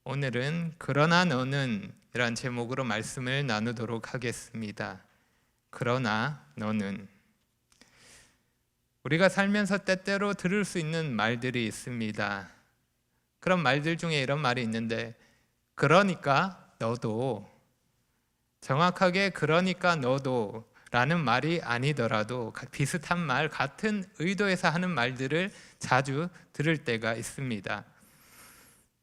오늘은 그러나 너는 이란 제목으로 말씀을 나누도록 하겠습니다. 그러나 너는 우리가 살면서 때때로 들을 수 있는 말들이 있습니다. 그런 말들 중에 이런 말이 있는데 그러니까 너도, 정확하게 그러니까 너도 라는 말이 아니더라도 비슷한 말, 같은 의도에서 하는 말들을 자주 들을 때가 있습니다.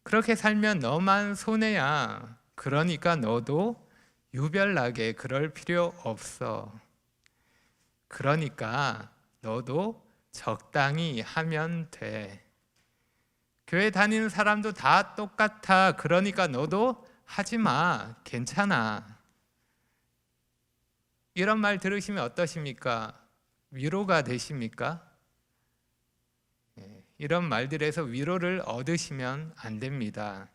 그렇게 살면 너만 손해야. 그러니까 너도 유별나게 그럴 필요 없어. 그러니까 너도 적당히 하면 돼. 교회 다니는 사람도 다 똑같아. 그러니까 너도 하지 마. 괜찮아. 이런 말 들으시면 어떠십니까? 위로가 되십니까? 이런 말들에서 위로를 얻으시면 안 됩니다.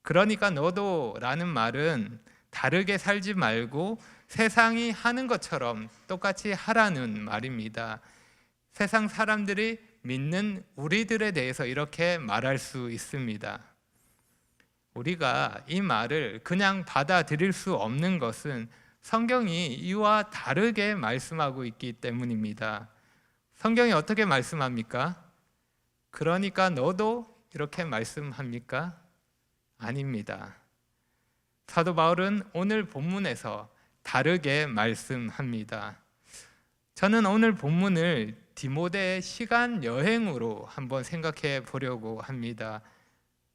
그러니까 너도 라는 말은 다르게 살지 말고 세상이 하는 것처럼 똑같이 하라는 말입니다. 세상 사람들이 믿는 우리들에 대해서 이렇게 말할 수 있습니다. 우리가 이 말을 그냥 받아들일 수 없는 것은 성경이 이와 다르게 말씀하고 있기 때문입니다. 성경이 어떻게 말씀합니까? 그러니까 너도 이렇게 말씀합니까? 아닙니다. 사도 바울은 오늘 본문에서 다르게 말씀합니다. 저는 오늘 본문을 디모데의 시간 여행으로 한번 생각해 보려고 합니다.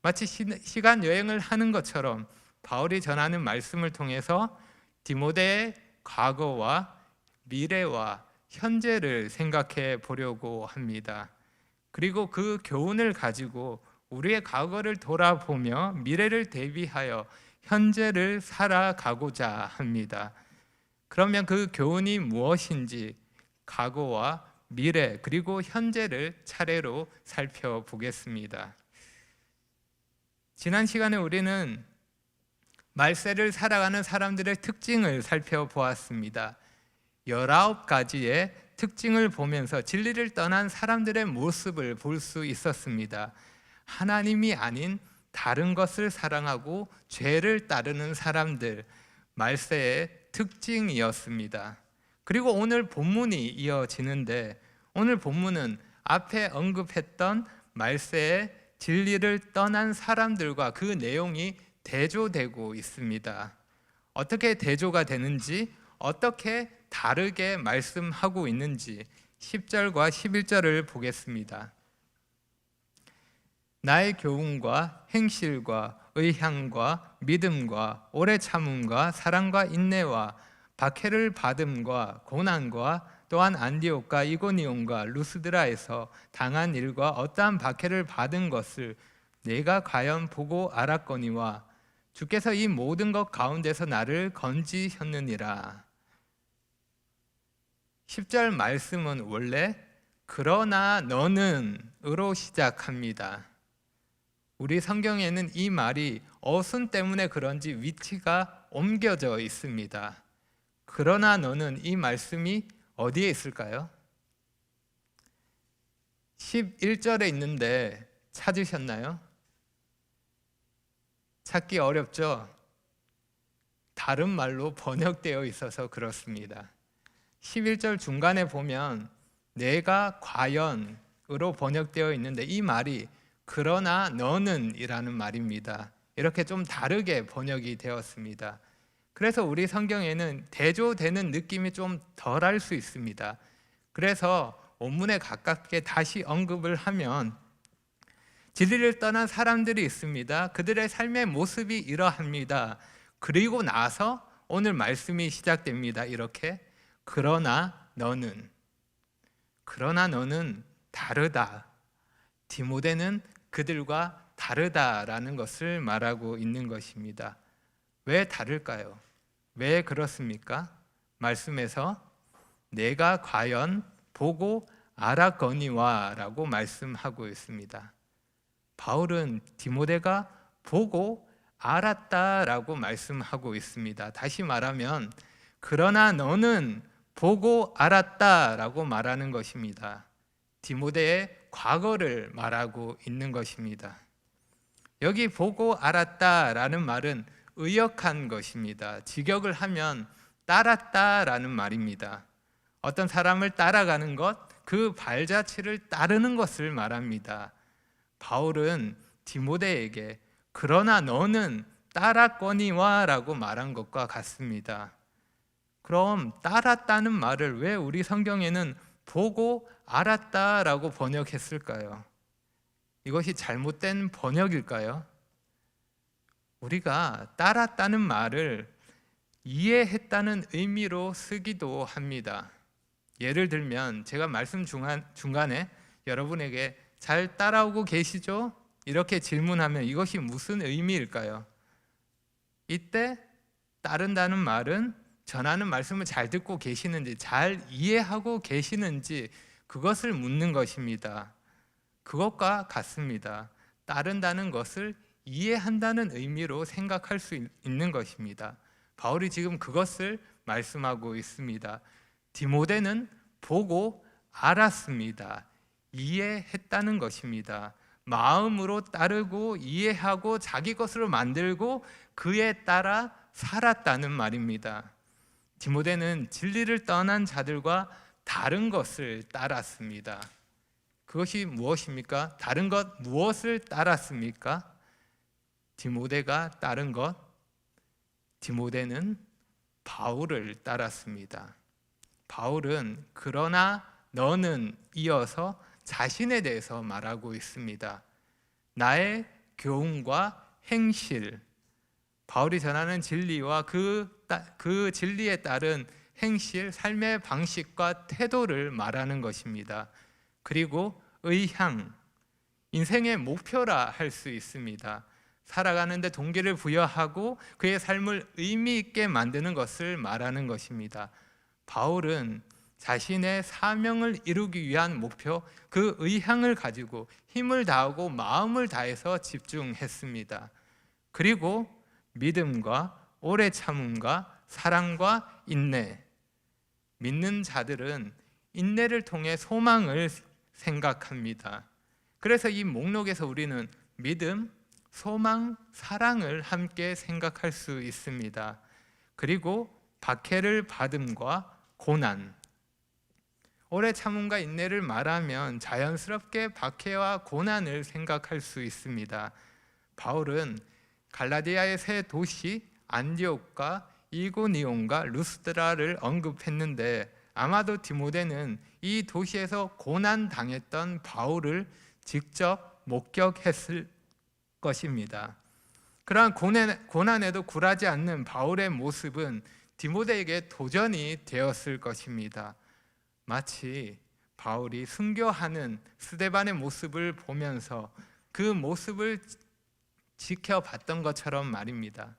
마치 시간 여행을 하는 것처럼 바울이 전하는 말씀을 통해서 디모데의 과거와 미래와 현재를 생각해 보려고 합니다. 그리고 그 교훈을 가지고 우리의 과거를 돌아보며 미래를 대비하여 현재를 살아가고자 합니다. 그러면 그 교훈이 무엇인지 과거와 미래 그리고 현재를 차례로 살펴보겠습니다. 지난 시간에 우리는 말세를 살아가는 사람들의 특징을 살펴보았습니다. 19가지의 특징을 보면서 진리를 떠난 사람들의 모습을 볼 수 있었습니다. 하나님이 아닌 다른 것을 사랑하고 죄를 따르는 사람들, 말세의 특징이었습니다. 그리고 오늘 본문이 이어지는데 오늘 본문은 앞에 언급했던 말세의 진리를 떠난 사람들과 그 내용이 대조되고 있습니다. 어떻게 대조가 되는지, 어떻게 다르게 말씀하고 있는지 10절과 11절을 보겠습니다. 나의 교훈과 행실과 의향과 믿음과 오래 참음과 사랑과 인내와 박해를 받음과 고난과 또한 안디옥과 이고니온과 루스드라에서 당한 일과 어떠한 박해를 받은 것을 내가 과연 보고 알았거니와 주께서 이 모든 것 가운데서 나를 건지셨느니라. 10절 말씀은 원래 그러나 너는 으로 시작합니다. 우리 성경에는 이 말이 어순 때문에 그런지 위치가 옮겨져 있습니다. 그러나 너는 이 말씀이 어디에 있을까요? 11절에 있는데 찾으셨나요? 찾기 어렵죠? 다른 말로 번역되어 있어서 그렇습니다. 11절 중간에 보면 내가 과연으로 번역되어 있는데 이 말이 그러나 너는 이라는 말입니다. 이렇게 좀 다르게 번역이 되었습니다. 그래서 우리 성경에는 대조되는 느낌이 좀 덜할 수 있습니다. 그래서 원문에 가깝게 다시 언급을 하면 진리를 떠난 사람들이 있습니다. 그들의 삶의 모습이 이러합니다. 그리고 나서 오늘 말씀이 시작됩니다. 이렇게 그러나 너는 다르다. 디모데는 그들과 다르다라는 것을 말하고 있는 것입니다. 왜 다를까요? 왜 그렇습니까? 말씀에서 내가 과연 보고 알았거니와 라고 말씀하고 있습니다. 바울은 디모데가 보고 알았다라고 말씀하고 있습니다. 다시 말하면 그러나 너는 보고 알았다라고 말하는 것입니다. 디모데의 과거를 말하고 있는 것입니다. 여기 보고 알았다라는 말은 의역한 것입니다. 직역을 하면 따랐다라는 말입니다. 어떤 사람을 따라가는 것, 그 발자취를 따르는 것을 말합니다. 바울은 디모데에게 그러나 너는 따랐거니와 라고 말한 것과 같습니다. 그럼 따랐다는 말을 왜 우리 성경에는 보고 알았다라고 번역했을까요? 이것이 잘못된 번역일까요? 우리가 따랐다는 말을 이해했다는 의미로 쓰기도 합니다. 예를 들면 제가 말씀 중간에 여러분에게 잘 따라오고 계시죠? 이렇게 질문하면 이것이 무슨 의미일까요? 이때 따른다는 말은 전하는 말씀을 잘 듣고 계시는지, 잘 이해하고 계시는지 그것을 묻는 것입니다. 그것과 같습니다. 따른다는 것을 이해한다는 의미로 생각할 수 있는 것입니다. 바울이 지금 그것을 말씀하고 있습니다. 디모데는 보고 알았습니다. 이해했다는 것입니다. 마음으로 따르고 이해하고 자기 것으로 만들고 그에 따라 살았다는 말입니다. 디모데는 진리를 떠난 자들과 다른 것을 따랐습니다. 그것이 무엇입니까? 다른 것 무엇을 따랐습니까? 디모데가 따른 것, 디모데는 바울을 따랐습니다. 바울은 그러나 너는 이어서 자신에 대해서 말하고 있습니다. 나의 교훈과 행실, 바울이 전하는 진리와 그 진리에 따른 행실, 삶의 방식과 태도를 말하는 것입니다. 그리고 의향, 인생의 목표라 할 수 있습니다. 살아가는데 동기를 부여하고 그의 삶을 의미 있게 만드는 것을 말하는 것입니다. 바울은 자신의 사명을 이루기 위한 목표, 그 의향을 가지고 힘을 다하고 마음을 다해서 집중했습니다. 그리고 믿음과 오래 참음과 사랑과 인내, 믿는 자들은 인내를 통해 소망을 생각합니다. 그래서 이 목록에서 우리는 믿음, 소망, 사랑을 함께 생각할 수 있습니다. 그리고 박해를 받음과 고난, 오래 참음과 인내를 말하면 자연스럽게 박해와 고난을 생각할 수 있습니다. 바울은 갈라디아의 세 도시 안디옥과 이고니온과 루스드라를 언급했는데 아마도 디모데는 이 도시에서 고난 당했던 바울을 직접 목격했을 것입니다. 그러한 고난에도 굴하지 않는 바울의 모습은 디모데에게 도전이 되었을 것입니다. 마치 바울이 순교하는 스데반의 모습을 보면서 그 모습을 지켜봤던 것처럼 말입니다.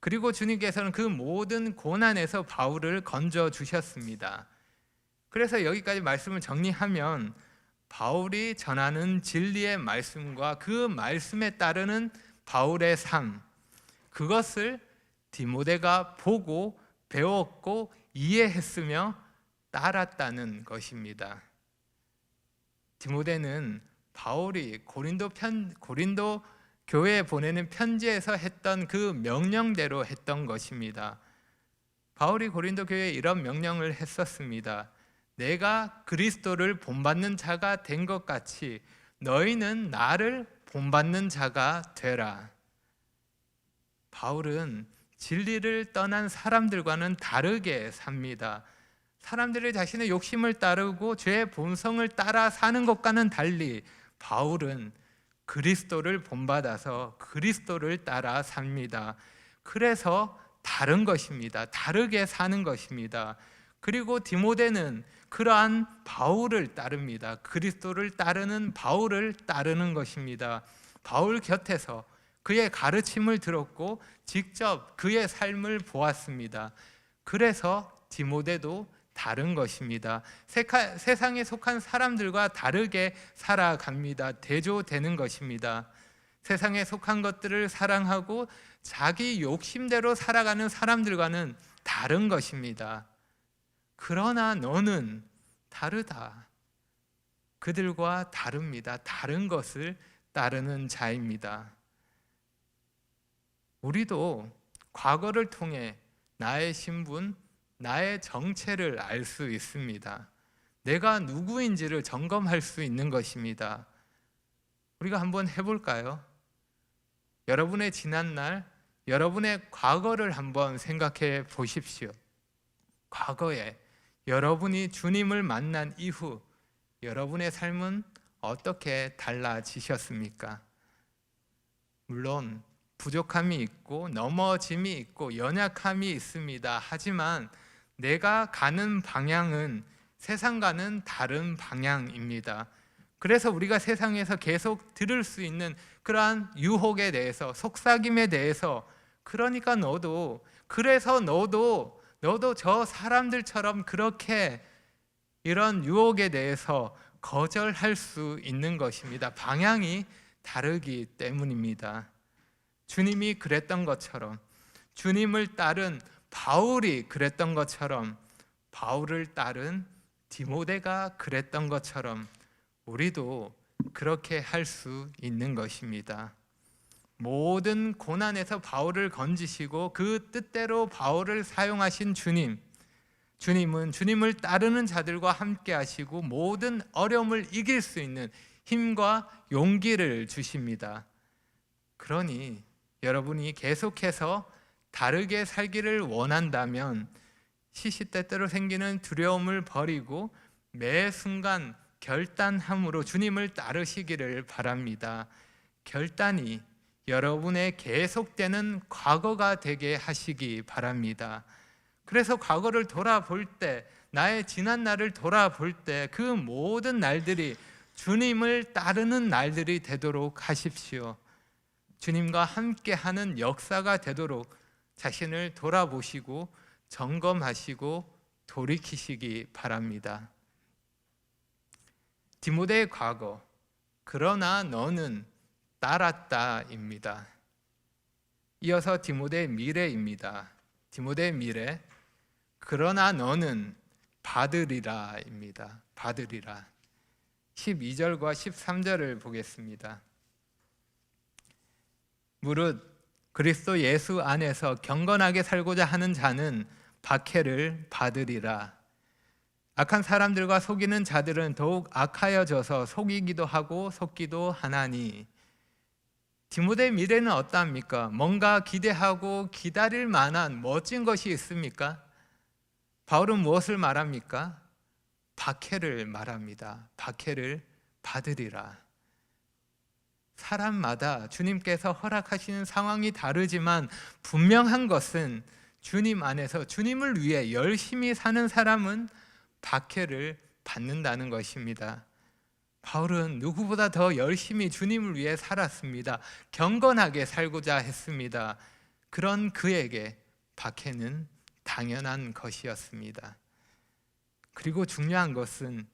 그리고 주님께서는 그 모든 고난에서 바울을 건져 주셨습니다. 그래서 여기까지 말씀을 정리하면 바울이 전하는 진리의 말씀과 그 말씀에 따르는 바울의 삶, 그것을 디모데가 보고 배웠고 이해했으며 따랐다는 것입니다. 디모데는 바울이 고린도 교회에 보내는 편지에서 했던 그 명령대로 했던 것입니다. 바울이 고린도 교회에 이런 명령을 했었습니다. 내가 그리스도를 본받는 자가 된 것 같이 너희는 나를 본받는 자가 되라. 바울은 진리를 떠난 사람들과는 다르게 삽니다. 사람들이 자신의 욕심을 따르고 죄의 본성을 따라 사는 것과는 달리 바울은 그리스도를 본받아서 그리스도를 따라 삽니다. 그래서 다른 것입니다. 다르게 사는 것입니다. 그리고 디모데는 그러한 바울을 따릅니다. 그리스도를 따르는 바울을 따르는 것입니다. 바울 곁에서 그의 가르침을 들었고 직접 그의 삶을 보았습니다. 그래서 디모데도 다른 것입니다. 세상에 속한 사람들과 다르게 살아갑니다. 대조되는 것입니다. 세상에 속한 것들을 사랑하고 자기 욕심대로 살아가는 사람들과는 다른 것입니다. 그러나 너는 다르다. 그들과 다릅니다. 다른 것을 따르는 자입니다. 우리도 과거를 통해 나의 신분, 나의 정체를 알 수 있습니다. 내가 누구인지를 점검할 수 있는 것입니다. 우리가 한번 해볼까요? 여러분의 지난날, 여러분의 과거를 한번 생각해 보십시오. 과거에 여러분이 주님을 만난 이후 여러분의 삶은 어떻게 달라지셨습니까? 물론 부족함이 있고 넘어짐이 있고 연약함이 있습니다. 하지만 내가 가는 방향은 세상과는 다른 방향입니다. 그래서 우리가 세상에서 계속 들을 수 있는 그러한 유혹에 대해서, 속삭임에 대해서, 그러니까 너도 저 사람들처럼 그렇게 이런 유혹에 대해서 거절할 수 있는 것입니다. 방향이 다르기 때문입니다. 주님이 그랬던 것처럼, 주님을 따른 바울이 그랬던 것처럼, 바울을 따른 디모데가 그랬던 것처럼 우리도 그렇게 할 수 있는 것입니다. 모든 고난에서 바울을 건지시고 그 뜻대로 바울을 사용하신 주님은 주님을 따르는 자들과 함께 하시고 모든 어려움을 이길 수 있는 힘과 용기를 주십니다. 그러니 여러분이 계속해서 다르게 살기를 원한다면 시시때때로 생기는 두려움을 버리고 매 순간 결단함으로 주님을 따르시기를 바랍니다. 결단이 여러분의 계속되는 과거가 되게 하시기 바랍니다. 그래서 과거를 돌아볼 때, 나의 지난 날을 돌아볼 때 그 모든 날들이 주님을 따르는 날들이 되도록 하십시오. 주님과 함께하는 역사가 되도록 자신을 돌아보시고 점검하시고 돌이키시기 바랍니다. 디모데의 과거, 그러나 너는 따랐다입니다. 이어서 디모데의 미래입니다. 디모데의 미래, 그러나 너는 받으리라입니다. 받으리라. 12절과 13절을 보겠습니다. 무릇 그리스도 예수 안에서 경건하게 살고자 하는 자는 박해를 받으리라. 악한 사람들과 속이는 자들은 더욱 악하여져서 속이기도 하고 속기도 하나니. 디모데의 미래는 어떠합니까? 뭔가 기대하고 기다릴 만한 멋진 것이 있습니까? 바울은 무엇을 말합니까? 박해를 말합니다. 박해를 받으리라. 사람마다 주님께서 허락하시는 상황이 다르지만 분명한 것은 주님 안에서 주님을 위해 열심히 사는 사람은 박해를 받는다는 것입니다. 바울은 누구보다 더 열심히 주님을 위해 살았습니다. 경건하게 살고자 했습니다. 그런 그에게 박해는 당연한 것이었습니다. 그리고 중요한 것은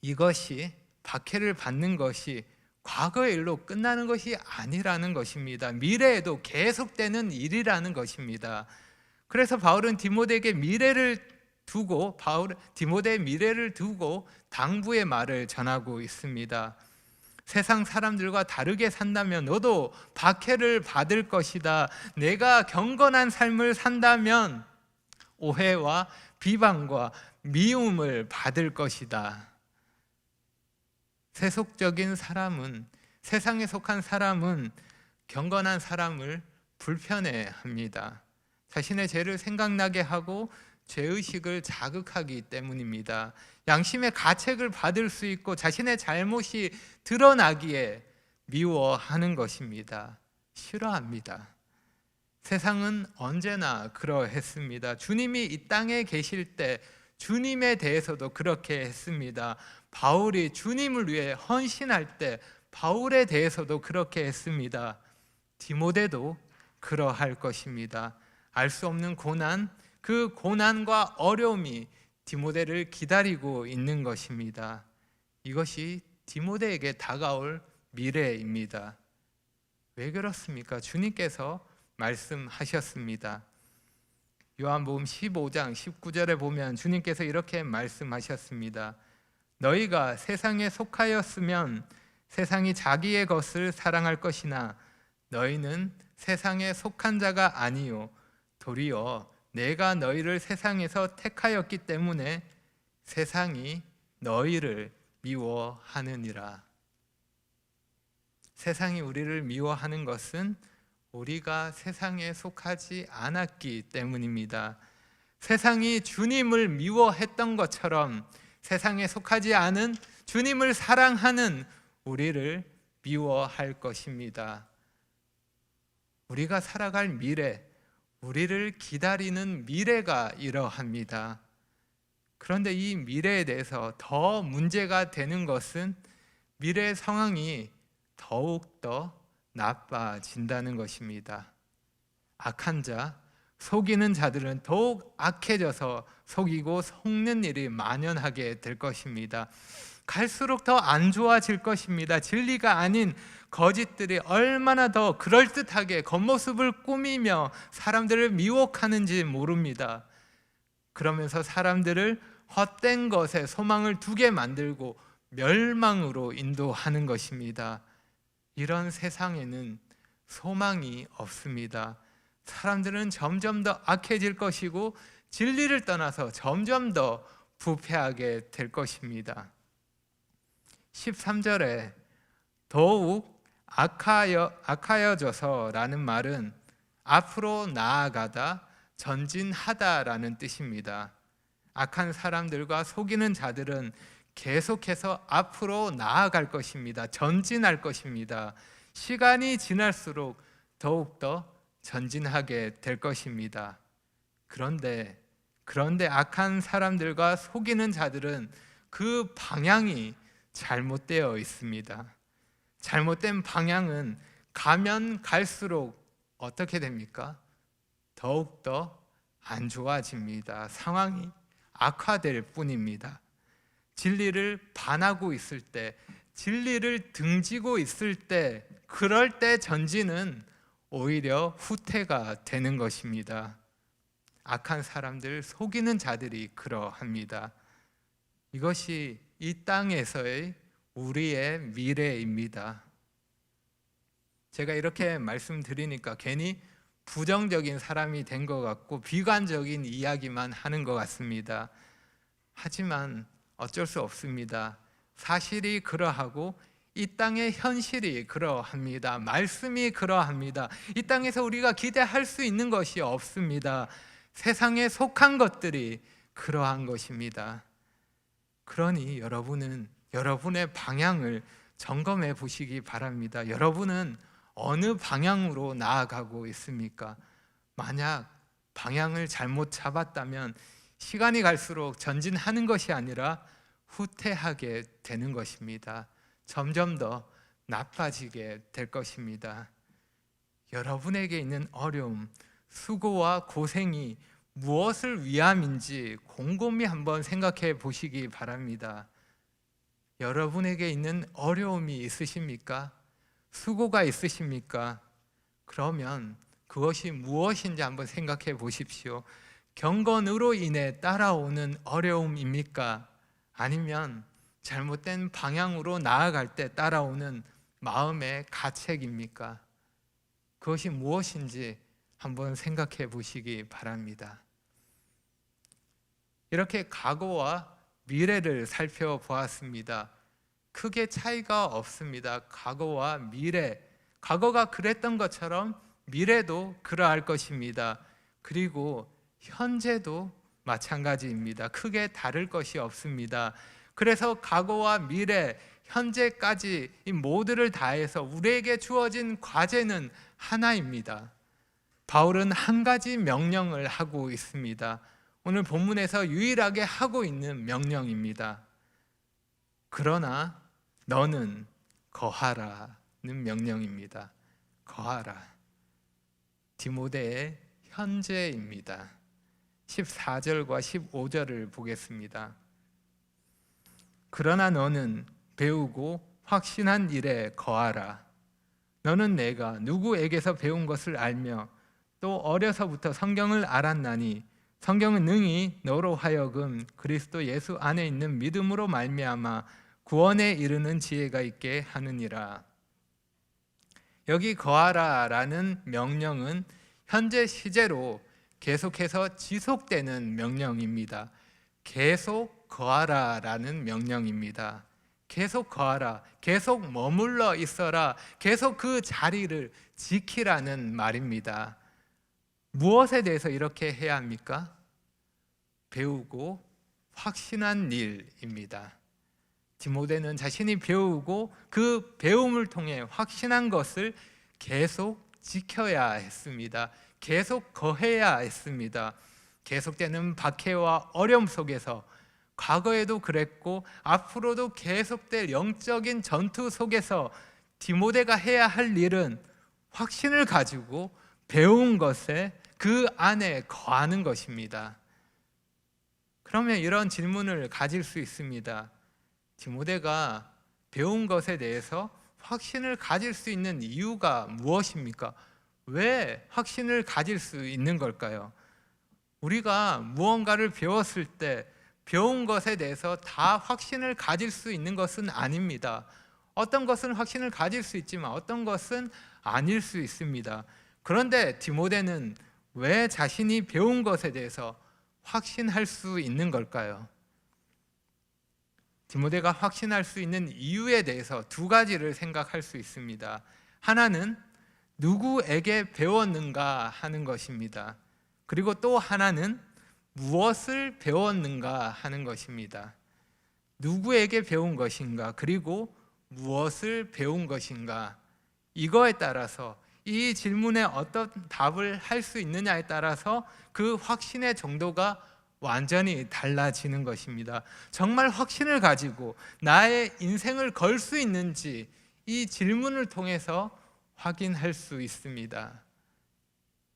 이것이, 박해를 받는 것이 과거의 일로 끝나는 것이 아니라는 것입니다. 미래에도 계속되는 일이라는 것입니다. 그래서 바울은 디모데에게 디모데의 미래를 두고 당부의 말을 전하고 있습니다. 세상 사람들과 다르게 산다면 너도 박해를 받을 것이다. 내가 경건한 삶을 산다면 오해와 비방과 미움을 받을 것이다. 세속적인 사람은, 세상에 속한 사람은 경건한 사람을 불편해합니다. 자신의 죄를 생각나게 하고 죄의식을 자극하기 때문입니다. 양심의 가책을 받을 수 있고 자신의 잘못이 드러나기에 미워하는 것입니다. 싫어합니다. 세상은 언제나 그러했습니다. 주님이 이 땅에 계실 때 주님에 대해서도 그렇게 했습니다. 바울이 주님을 위해 헌신할 때 바울에 대해서도 그렇게 했습니다. 디모데도 그러할 것입니다. 알 수 없는 고난, 그 고난과 어려움이 디모데를 기다리고 있는 것입니다. 이것이 디모데에게 다가올 미래입니다. 왜 그렇습니까? 주님께서 말씀하셨습니다. 요한복음 15장 19절에 보면 주님께서 이렇게 말씀하셨습니다. 너희가 세상에 속하였으면 세상이 자기의 것을 사랑할 것이나 너희는 세상에 속한 자가 아니요 도리어 내가 너희를 세상에서 택하였기 때문에 세상이 너희를 미워하느니라. 세상이 우리를 미워하는 것은 우리가 세상에 속하지 않았기 때문입니다. 세상이 주님을 미워했던 것처럼 세상에 속하지 않은 주님을 사랑하는 우리를 미워할 것입니다. 우리가 살아갈 미래, 우리를 기다리는 미래가 이러합니다. 그런데 이 미래에 대해서 더 문제가 되는 것은 미래의 상황이 더욱더 나빠진다는 것입니다. 악한 자, 속이는 자들은 더욱 악해져서 속이고 속는 일이 만연하게 될 것입니다. 갈수록 더 안 좋아질 것입니다. 진리가 아닌 거짓들이 얼마나 더 그럴듯하게 겉모습을 꾸미며 사람들을 미혹하는지 모릅니다. 그러면서 사람들을 헛된 것에 소망을 두게 만들고 멸망으로 인도하는 것입니다. 이런 세상에는 소망이 없습니다. 사람들은 점점 더 악해질 것이고 진리를 떠나서 점점 더 부패하게 될 것입니다. 13절에 더욱 악하여져서라는 말은 앞으로 나아가다, 전진하다라는 뜻입니다. 악한 사람들과 속이는 자들은 계속해서 앞으로 나아갈 것입니다. 전진할 것입니다. 시간이 지날수록 더욱더 전진하게 될 것입니다. 그런데 악한 사람들과 속이는 자들은 그 방향이 잘못되어 있습니다. 잘못된 방향은 가면 갈수록 어떻게 됩니까? 더욱더 안 좋아집니다. 상황이 악화될 뿐입니다. 진리를 반하고 있을 때, 진리를 등지고 있을 때, 그럴 때 전진은 오히려 후퇴가 되는 것입니다. 악한 사람들, 속이는 자들이 그러합니다. 이것이 이 땅에서의 우리의 미래입니다. 제가 이렇게 말씀드리니까 괜히 부정적인 사람이 된 것 같고 비관적인 이야기만 하는 것 같습니다. 하지만 어쩔 수 없습니다. 사실이 그러하고 이 땅의 현실이 그러합니다. 말씀이 그러합니다. 이 땅에서 우리가 기대할 수 있는 것이 없습니다. 세상에 속한 것들이 그러한 것입니다. 그러니 여러분은 여러분의 방향을 점검해 보시기 바랍니다. 여러분은 어느 방향으로 나아가고 있습니까? 만약 방향을 잘못 잡았다면 시간이 갈수록 전진하는 것이 아니라 후퇴하게 되는 것입니다. 점점 더 나빠지게 될 것입니다. 여러분에게 있는 어려움, 수고와 고생이 무엇을 위함인지 곰곰이 한번 생각해 보시기 바랍니다. 여러분에게 있는 어려움이 있으십니까? 수고가 있으십니까? 그러면 그것이 무엇인지 한번 생각해 보십시오. 경건으로 인해 따라오는 어려움입니까? 아니면 잘못된 방향으로 나아갈 때 따라오는 마음의 가책입니까? 그것이 무엇인지 한번 생각해 보시기 바랍니다. 이렇게 과거와 미래를 살펴보았습니다. 크게 차이가 없습니다. 과거와 미래, 과거가 그랬던 것처럼 미래도 그러할 것입니다. 그리고 현재도 마찬가지입니다. 크게 다를 것이 없습니다. 그래서 과거와 미래, 현재까지 이 모두를 다해서 우리에게 주어진 과제는 하나입니다. 바울은 한 가지 명령을 하고 있습니다. 오늘 본문에서 유일하게 하고 있는 명령입니다. 그러나 너는 거하라는 명령입니다. 거하라. 디모데의 현재입니다. 14절과 15절을 보겠습니다. 그러나 너는 배우고 확신한 일에 거하라. 너는 내가 누구에게서 배운 것을 알며 또 어려서부터 성경을 알았나니 성경은 능히 너로 하여금 그리스도 예수 안에 있는 믿음으로 말미암아 구원에 이르는 지혜가 있게 하느니라. 여기 거하라라는 명령은 현재 시제로 계속해서 지속되는 명령입니다. 계속 거하라라는 명령입니다. 계속 거하라, 계속 머물러 있어라, 계속 그 자리를 지키라는 말입니다. 무엇에 대해서 이렇게 해야 합니까? 배우고 확신한 일입니다. 디모데는 자신이 배우고 그 배움을 통해 확신한 것을 계속 지켜야 했습니다. 계속 거해야 했습니다. 계속되는 박해와 어려움 속에서, 과거에도 그랬고 앞으로도 계속될 영적인 전투 속에서 디모데가 해야 할 일은 확신을 가지고 배운 것에 그 안에 거하는 것입니다. 그러면 이런 질문을 가질 수 있습니다. 디모데가 배운 것에 대해서 확신을 가질 수 있는 이유가 무엇입니까? 왜 확신을 가질 수 있는 걸까요? 우리가 무언가를 배웠을 때 배운 것에 대해서 다 확신을 가질 수 있는 것은 아닙니다. 어떤 것은 확신을 가질 수 있지만 어떤 것은 아닐 수 있습니다. 그런데 디모데는 왜 자신이 배운 것에 대해서 확신할 수 있는 걸까요? 디모데가 확신할 수 있는 이유에 대해서 두 가지를 생각할 수 있습니다. 하나는 누구에게 배웠는가 하는 것입니다. 그리고 또 하나는 무엇을 배웠는가 하는 것입니다. 누구에게 배운 것인가, 그리고 무엇을 배운 것인가, 이거에 따라서, 이 질문에 어떤 답을 할 수 있느냐에 따라서 그 확신의 정도가 완전히 달라지는 것입니다. 정말 확신을 가지고 나의 인생을 걸 수 있는지 이 질문을 통해서 확인할 수 있습니다.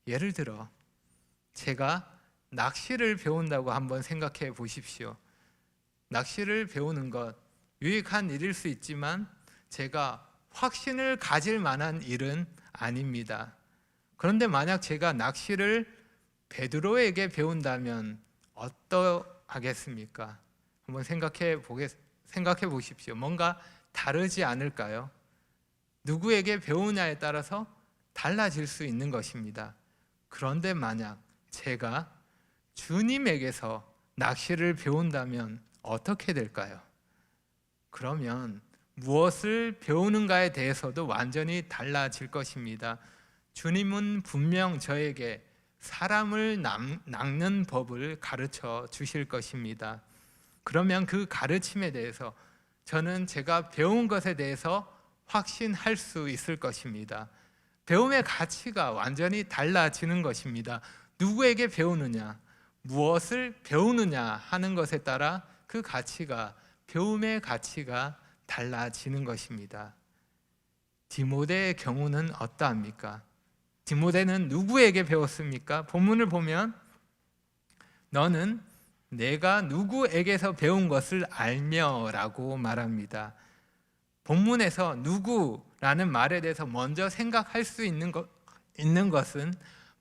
예를 들어 제가 낚시를 배운다고 한번 생각해 보십시오. 낚시를 배우는 것 유익한 일일 수 있지만 제가 확신을 가질 만한 일은 아닙니다. 그런데 만약 제가 낚시를 베드로에게 배운다면 어떠하겠습니까? 한번 생각해 보십시오. 뭔가 다르지 않을까요? 누구에게 배우냐에 따라서 달라질 수 있는 것입니다. 그런데 만약 제가 주님에게서 낚시를 배운다면 어떻게 될까요? 그러면 무엇을 배우는가에 대해서도 완전히 달라질 것입니다. 주님은 분명 저에게 사람을 낚는 법을 가르쳐 주실 것입니다. 그러면 그 가르침에 대해서 저는 제가 배운 것에 대해서 확신할 수 있을 것입니다. 배움의 가치가 완전히 달라지는 것입니다. 누구에게 배우느냐, 무엇을 배우느냐 하는 것에 따라 그 가치가, 배움의 가치가 달라지는 것입니다. 디모데의 경우는 어떠합니까? 디모데는 누구에게 배웠습니까? 본문을 보면 너는 내가 누구에게서 배운 것을 알며 라고 말합니다. 본문에서 누구라는 말에 대해서 먼저 생각할 수 있는 것은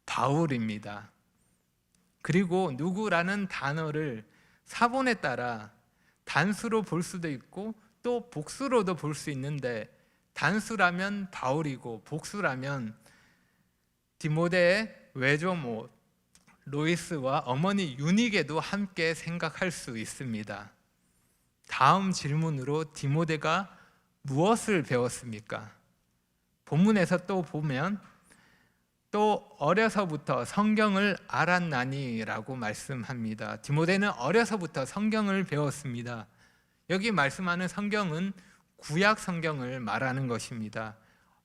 바울입니다. 그리고 누구라는 단어를 사본에 따라 단수로 볼 수도 있고 또 복수로도 볼 수 있는데, 단수라면 바울이고 복수라면 디모데의 외조모 로이스와 어머니 유니게도 함께 생각할 수 있습니다. 다음 질문으로 디모데가 무엇을 배웠습니까? 본문에서 또 보면 또 어려서부터 성경을 알았나니 라고 말씀합니다. 디모데는 어려서부터 성경을 배웠습니다. 여기 말씀하는 성경은 구약 성경을 말하는 것입니다.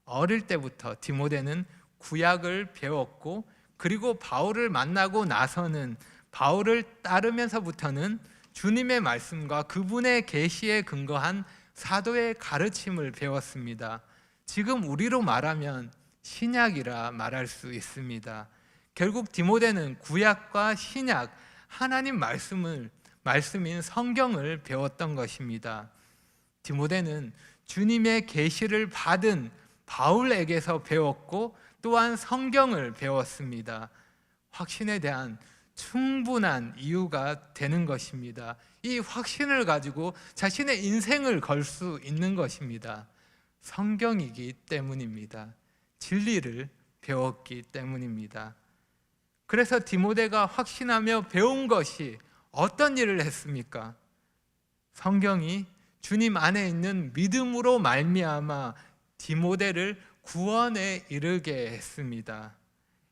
어릴 때부터 디모데는 구약을 배웠고, 그리고 바울을 만나고 나서는 바울을 따르면서부터는 주님의 말씀과 그분의 계시에 근거한 사도의 가르침을 배웠습니다. 지금 우리로 말하면 신약이라 말할 수 있습니다. 결국 디모데는 구약과 신약, 하나님 말씀인 성경을 배웠던 것입니다. 디모데는 주님의 계시를 받은 바울에게서 배웠고 또한 성경을 배웠습니다. 확신에 대한 충분한 이유가 되는 것입니다. 이 확신을 가지고 자신의 인생을 걸 수 있는 것입니다. 성경이기 때문입니다. 진리를 배웠기 때문입니다. 그래서 디모데가 확신하며 배운 것이 어떤 일을 했습니까? 성경이 주님 안에 있는 믿음으로 말미암아 디모데를 구원에 이르게 했습니다.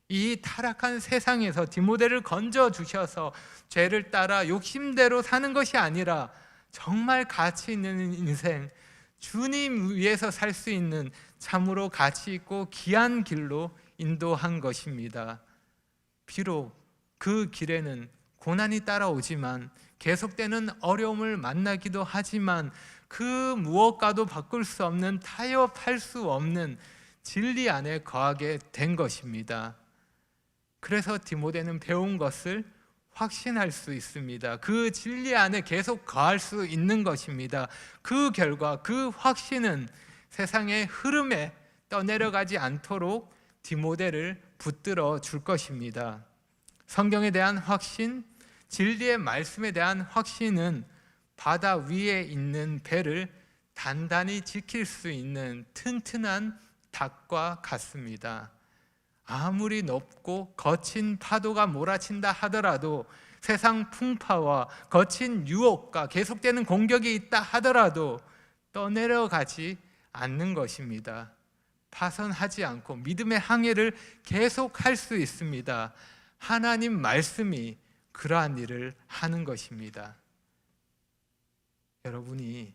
이 타락한 세상에서 디모데를 건져 주셔서 죄를 따라 욕심대로 사는 것이 아니라 정말 가치 있는 인생, 주님 위해서 살 수 있는 참으로 가치 있고 귀한 길로 인도한 것입니다. 비록 그 길에는 고난이 따라오지만 계속되는 어려움을 만나기도 하지만 그 무엇과도 바꿀 수 없는, 타협할 수 없는 진리 안에 거하게 된 것입니다. 그래서 디모데는 배운 것을 확신할 수 있습니다. 그 진리 안에 계속 거할 수 있는 것입니다. 그 결과, 그 확신은 세상의 흐름에 떠내려가지 않도록 디모데를 붙들어 줄 것입니다. 성경에 대한 확신, 진리의 말씀에 대한 확신은 바다 위에 있는 배를 단단히 지킬 수 있는 튼튼한 닭과 같습니다. 아무리 높고 거친 파도가 몰아친다 하더라도, 세상 풍파와 거친 유혹과 계속되는 공격이 있다 하더라도 떠내려가지 않는 것입니다. 파선하지 않고 믿음의 항해를 계속할 수 있습니다. 하나님 말씀이 그러한 일을 하는 것입니다. 여러분이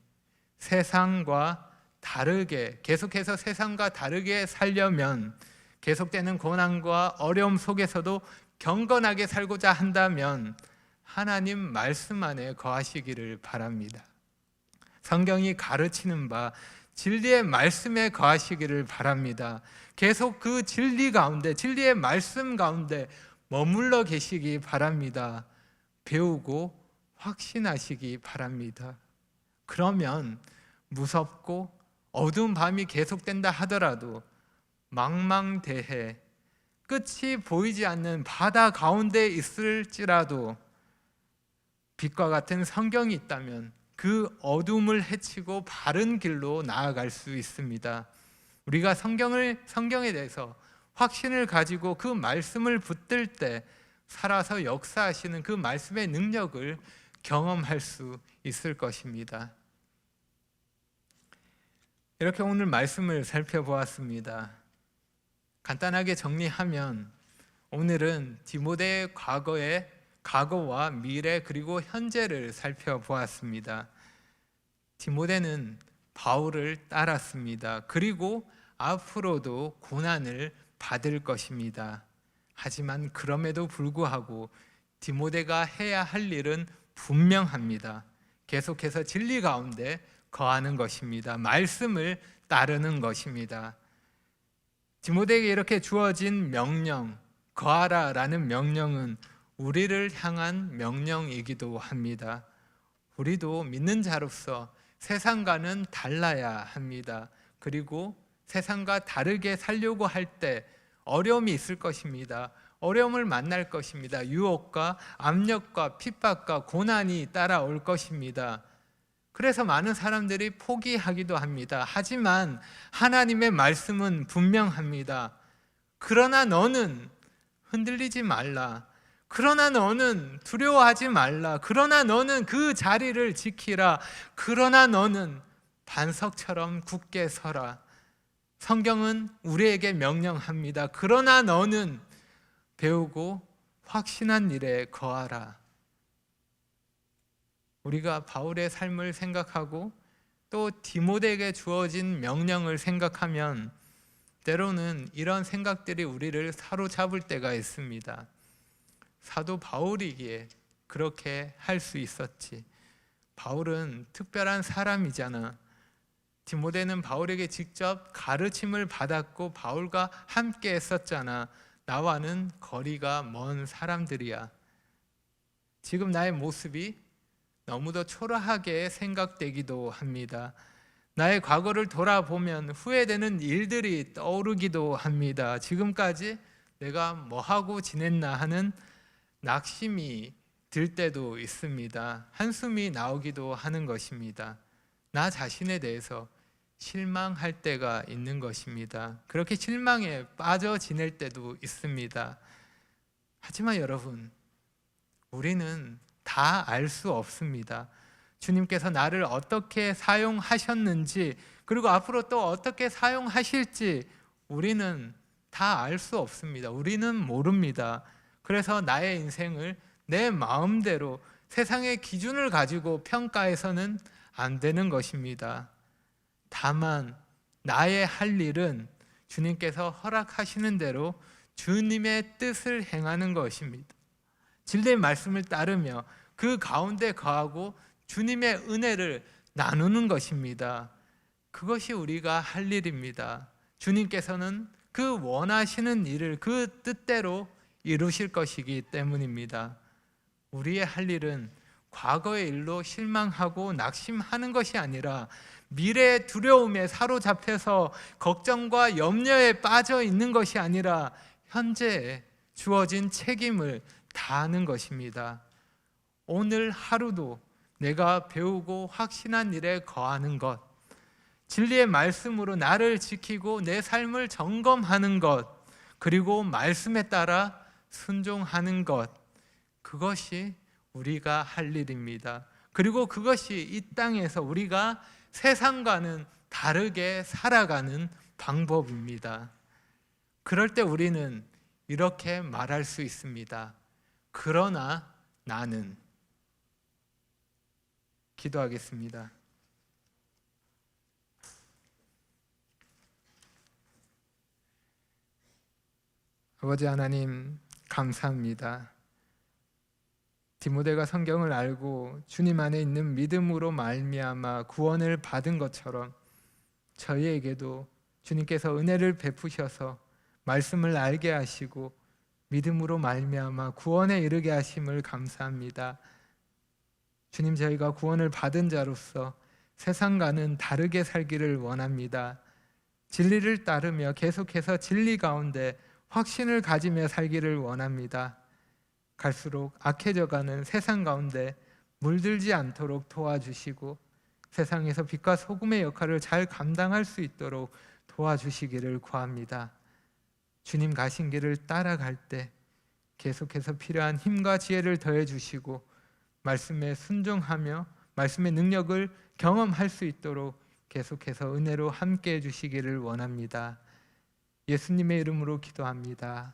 세상과 다르게, 계속해서 세상과 다르게 살려면, 계속되는 고난과 어려움 속에서도 경건하게 살고자 한다면 하나님 말씀 안에 거하시기를 바랍니다. 성경이 가르치는 바 진리의 말씀에 거하시기를 바랍니다. 계속 그 진리 가운데, 진리의 말씀 가운데 머물러 계시기 바랍니다. 배우고 확신하시기 바랍니다. 그러면 무섭고 어두운 밤이 계속된다 하더라도, 망망대해 끝이 보이지 않는 바다 가운데 있을지라도 빛과 같은 성경이 있다면 그 어둠을 헤치고 바른 길로 나아갈 수 있습니다. 우리가 성경에 대해서 확신을 가지고 그 말씀을 붙들 때 살아서 역사하시는 그 말씀의 능력을 경험할 수 있을 것입니다. 이렇게 오늘 말씀을 살펴보았습니다. 간단하게 정리하면 오늘은 디모데의 과거와 미래 그리고 현재를 살펴보았습니다. 디모데는 바울을 따랐습니다. 그리고 앞으로도 고난을 받을 것입니다. 하지만 그럼에도 불구하고 디모데가 해야 할 일은 분명합니다. 계속해서 진리 가운데 거하는 것입니다. 말씀을 따르는 것입니다. 디모데에게 이렇게 주어진 명령, 거하라 라는 명령은 우리를 향한 명령이기도 합니다. 우리도 믿는 자로서 세상과는 달라야 합니다. 그리고 세상과 다르게 살려고 할 때 어려움이 있을 것입니다. 어려움을 만날 것입니다. 유혹과 압력과 핍박과 고난이 따라올 것입니다. 그래서 많은 사람들이 포기하기도 합니다. 하지만 하나님의 말씀은 분명합니다. 그러나 너는 흔들리지 말라. 그러나 너는 두려워하지 말라. 그러나 너는 그 자리를 지키라. 그러나 너는 반석처럼 굳게 서라. 성경은 우리에게 명령합니다. 그러나 너는 배우고 확신한 일에 거하라. 우리가 바울의 삶을 생각하고 또 디모데에게 주어진 명령을 생각하면 때로는 이런 생각들이 우리를 사로잡을 때가 있습니다. 사도 바울이기에 그렇게 할 수 있었지. 바울은 특별한 사람이잖아. 디모데는 바울에게 직접 가르침을 받았고 바울과 함께 했었잖아. 나와는 거리가 먼 사람들이야. 지금 나의 모습이 너무도 초라하게 생각되기도 합니다. 나의 과거를 돌아보면 후회되는 일들이 떠오르기도 합니다. 지금까지 내가 뭐하고 지냈나 하는 낙심이 들 때도 있습니다. 한숨이 나오기도 하는 것입니다. 나 자신에 대해서 실망할 때가 있는 것입니다. 그렇게 실망에 빠져 지낼 때도 있습니다. 하지만 여러분, 우리는 다 알 수 없습니다. 주님께서 나를 어떻게 사용하셨는지, 그리고 앞으로 또 어떻게 사용하실지 우리는 다 알 수 없습니다. 우리는 모릅니다. 그래서 나의 인생을 내 마음대로 세상의 기준을 가지고 평가해서는 안 되는 것입니다. 다만 나의 할 일은 주님께서 허락하시는 대로 주님의 뜻을 행하는 것입니다. 진리의 말씀을 따르며 그 가운데 거하고 주님의 은혜를 나누는 것입니다. 그것이 우리가 할 일입니다. 주님께서는 그 원하시는 일을 그 뜻대로 이루실 것이기 때문입니다. 우리의 할 일은 과거의 일로 실망하고 낙심하는 것이 아니라 미래의 두려움에 사로잡혀서 걱정과 염려에 빠져 있는 것이 아니라 현재에 주어진 책임을 다하는 것입니다. 오늘 하루도 내가 배우고 확신한 일에 거하는 것, 진리의 말씀으로 나를 지키고 내 삶을 점검하는 것, 그리고 말씀에 따라 순종하는 것, 그것이 우리가 할 일입니다. 그리고 그것이 이 땅에서 우리가 세상과는 다르게 살아가는 방법입니다. 그럴 때 우리는 이렇게 말할 수 있습니다. 그러나 나는. 기도하겠습니다. 아버지 하나님, 감사합니다. 디모데가 성경을 알고 주님 안에 있는 믿음으로 말미암아 구원을 받은 것처럼 저희에게도 주님께서 은혜를 베푸셔서 말씀을 알게 하시고 믿음으로 말미암아 구원에 이르게 하심을 감사합니다. 주님, 저희가 구원을 받은 자로서 세상과는 다르게 살기를 원합니다. 진리를 따르며 계속해서 진리 가운데 확신을 가지며 살기를 원합니다. 갈수록 악해져가는 세상 가운데 물들지 않도록 도와주시고 세상에서 빛과 소금의 역할을 잘 감당할 수 있도록 도와주시기를 구합니다. 주님 가신 길을 따라갈 때 계속해서 필요한 힘과 지혜를 더해 주시고 말씀에 순종하며 말씀의 능력을 경험할 수 있도록 계속해서 은혜로 함께해 주시기를 원합니다. 예수님의 이름으로 기도합니다.